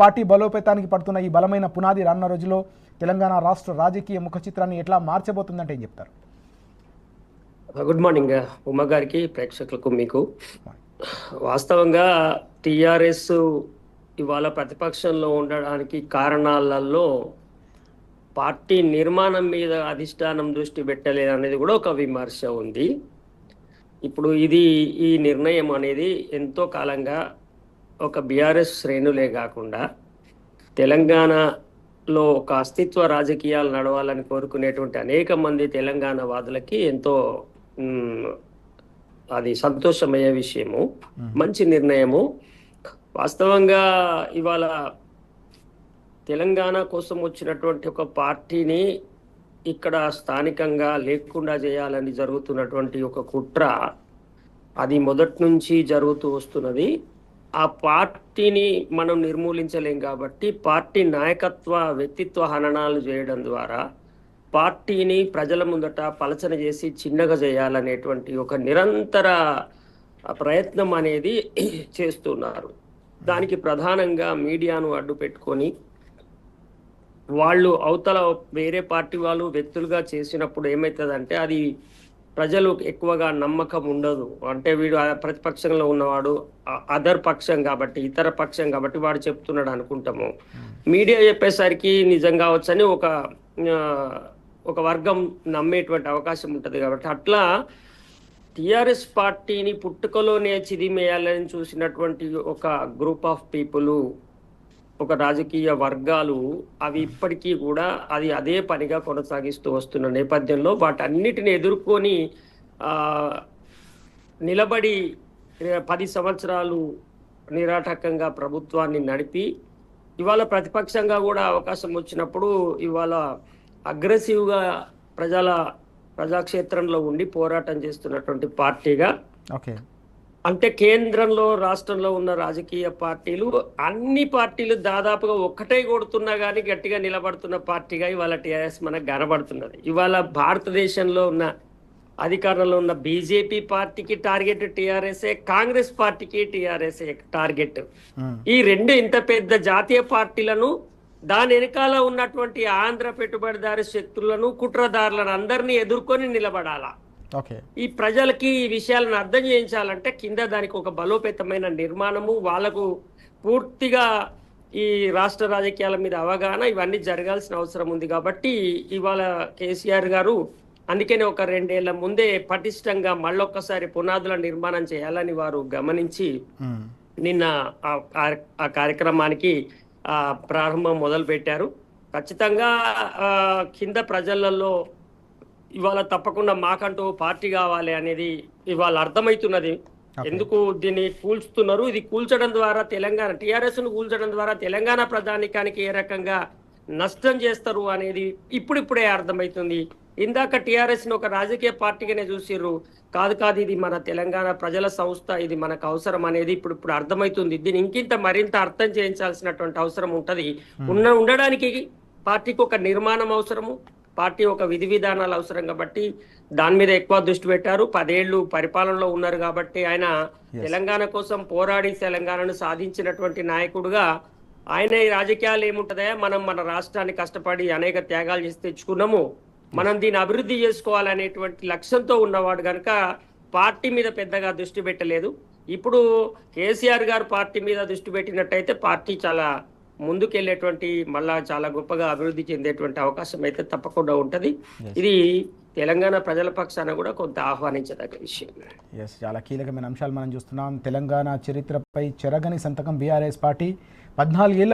Party బలోపేతానికి పడుతున్న ఈ బలమైన పునాది రానున్న రోజుల్లో తెలంగాణ రాష్ట్ర రాజకీయ ముఖ చిత్రాన్ని ఎట్లా మార్చబోతుందంటే ఏం చెప్తారు? గుడ్ మార్నింగ్ ఉమ గారికి, ప్రేక్షకులకు, మీకు. వాస్తవంగా టిఆర్ఎస్ ఇవాళ ప్రతిపక్షంలో ఉండడానికి కారణాలలో పార్టీ నిర్మాణం మీద అధిష్టానం దృష్టి పెట్టలేదు అనేది కూడా ఒక విమర్శ ఉంది. ఇప్పుడు ఈ నిర్ణయం అనేది ఎంతో కాలంగా ఒక బీఆర్ఎస్ శ్రేణులే కాకుండా తెలంగాణలో ఒక అస్తిత్వ రాజకీయాలు నడవాలని కోరుకునేటువంటి అనేక మంది తెలంగాణ వాదులకి ఎంతో అది సంతోషమయ్యే విషయము, మంచి నిర్ణయము. వాస్తవంగా ఇవాళ తెలంగాణ కోసం వచ్చినటువంటి ఒక పార్టీని ఇక్కడ స్థానికంగా లేకుండా చేయాలని జరుగుతున్నటువంటి ఒక కుట్ర, అది మొదటి నుంచి జరుగుతూ వస్తున్నది. ఆ పార్టీని మనం నిర్మూలించలేం కాబట్టి పార్టీ నాయకత్వ వ్యక్తిత్వ హననాలు చేయడం ద్వారా పార్టీని ప్రజల ముందట పలచన చేసి చిన్నగా చేయాలనేటువంటి ఒక నిరంతర ప్రయత్నం అనేది చేస్తున్నారు. దానికి ప్రధానంగా మీడియాను అడ్డు పెట్టుకొని వాళ్ళు అవతల వేరే పార్టీ వాళ్ళు వ్యక్తులుగా చేసినప్పుడు ఏమవుతుందంటే అది ప్రజలు ఎక్కువగా నమ్మకం ఉండదు. అంటే వీడు ప్రతిపక్షంలో ఉన్నవాడు అదర్ పక్షం కాబట్టి, ఇతర పక్షం కాబట్టి వాడు చెప్తున్నాడు అనుకుంటాము. మీడియా చెప్పేసరికి నిజం కావచ్చని ఒక వర్గం నమ్మేటువంటి అవకాశం ఉంటుంది. కాబట్టి అట్లా టిఆర్ఎస్ పార్టీని పుట్టుకలోనే చిదిమేయాలని చూసినటువంటి ఒక గ్రూప్ ఆఫ్ పీపుల్, ఒక రాజకీయ వర్గాలు, అవి ఇప్పటికీ కూడా అదే పనిగా కొనసాగిస్తూ వస్తున్న నేపథ్యంలో వాటన్నిటిని ఎదుర్కొని నిలబడి 10 సంవత్సరాలు నిరాటకంగా ప్రభుత్వాన్ని నడిపి ఇవాళ ప్రతిపక్షంగా కూడా అవకాశం వచ్చినప్పుడు ఇవాళ అగ్రెసివ్గా ప్రజాక్షేత్రంలో ఉండి పోరాటం చేస్తున్నటువంటి పార్టీగా, అంటే కేంద్రంలో రాష్ట్రంలో ఉన్న రాజకీయ పార్టీలు అన్ని పార్టీలు దాదాపుగా ఒక్కటే కొడుతున్నా కానీ గట్టిగా నిలబడుతున్న పార్టీగా ఇవాళ టీఆర్ఎస్ మనకు కనబడుతున్నది. ఇవాళ భారతదేశంలో ఉన్న అధికారంలో ఉన్న బీజేపీ పార్టీకి టార్గెట్ టీఆర్ఎస్ఏ, కాంగ్రెస్ పార్టీకి టీఆర్ఎస్ఏ టార్గెట్. ఈ రెండు ఇంత పెద్ద జాతీయ పార్టీలను, దాని వెనకాల ఉన్నటువంటి ఆంధ్ర పెట్టుబడిదారు శక్తులను, కుట్రదారులను అందరినీ ఎదుర్కొని నిలబడాలా. ఈ ప్రజలకి ఈ విషయాలను అర్థం చేయించాలంటే కింద దానికి ఒక బలోపేతమైన నిర్మాణము, వాళ్ళకు పూర్తిగా ఈ రాష్ట్ర రాజకీయాల మీద అవగాహన, ఇవన్నీ జరగాల్సిన అవసరం ఉంది. కాబట్టి ఇవాళ కేసీఆర్ గారు అందుకనే ఒక 2 ఏళ్ల ముందే పటిష్టంగా మళ్ళొక్కసారి పునాదుల నిర్మాణం చేయాలని వారు గమనించి నిన్న ఆ కార్యక్రమానికి ప్రారంభం మొదలు పెట్టారు. ఖచ్చితంగా కింద ప్రజలలో ఇవాళ తప్పకుండా మాకంటూ పార్టీ కావాలి అనేది ఇవాళ అర్థమవుతున్నది. ఎందుకు దీన్ని కూల్చుతున్నారు, ఇది కూల్చడం ద్వారా తెలంగాణ టీఆర్ఎస్ ను కూల్చడం ద్వారా తెలంగాణ ప్రజానికానికి ఏ రకంగా నష్టం చేస్తారు అనేది ఇప్పుడిప్పుడే అర్థమవుతుంది. ఇందాక టీఆర్ఎస్ ను ఒక రాజకీయ పార్టీగానే చూసిర్రు, కాదు ఇది మన తెలంగాణ ప్రజల సంస్థ, ఇది మనకు అవసరం అనేది ఇప్పుడు అర్థమవుతుంది. దీన్ని ఇంకింత మరింత అర్థం చేయించాల్సినటువంటి అవసరం ఉంటది. ఉండడానికి పార్టీకి ఒక నిర్మాణం అవసరము, పార్టీ ఒక విధి విధానాలు అవసరం కాబట్టి దాని మీద ఎక్కువ దృష్టి పెట్టారు. 10 ఏళ్ళు పరిపాలనలో ఉన్నారు కాబట్టి ఆయన తెలంగాణ కోసం పోరాడి తెలంగాణను సాధించినటువంటి నాయకుడుగా ఆయన ఈ రాజకీయాలు ఏముంటదా, మనం మన రాష్ట్రాన్ని కష్టపడి అనేక త్యాగాలు చేసి తెచ్చుకున్నాము, మనం దీన్ని అభివృద్ధి చేసుకోవాలనేటువంటి లక్ష్యంతో ఉన్నవాడు కనుక పార్టీ మీద పెద్దగా దృష్టి పెట్టలేదు. ఇప్పుడు కేసీఆర్ గారు పార్టీ మీద దృష్టి పెట్టినట్టయితే పార్టీ చాలా ముందుకెళ్ళేటువంటి, మళ్ళా చాలా గొప్పగా అభివృద్ధి చెందేటువంటి అవకాశం అయితే తప్పకుండా ఉంటది. ఇది తెలంగాణ ప్రజల పక్షాన కూడా కొంత ఆహ్వానించదగ్గ విషయం. చాలా కీలకమైన అంశాలు మనం చూస్తున్నాం. తెలంగాణ చరిత్రపై చెరగని సంతకం బీఆర్ఎస్ పార్టీ 14 ఏళ్ల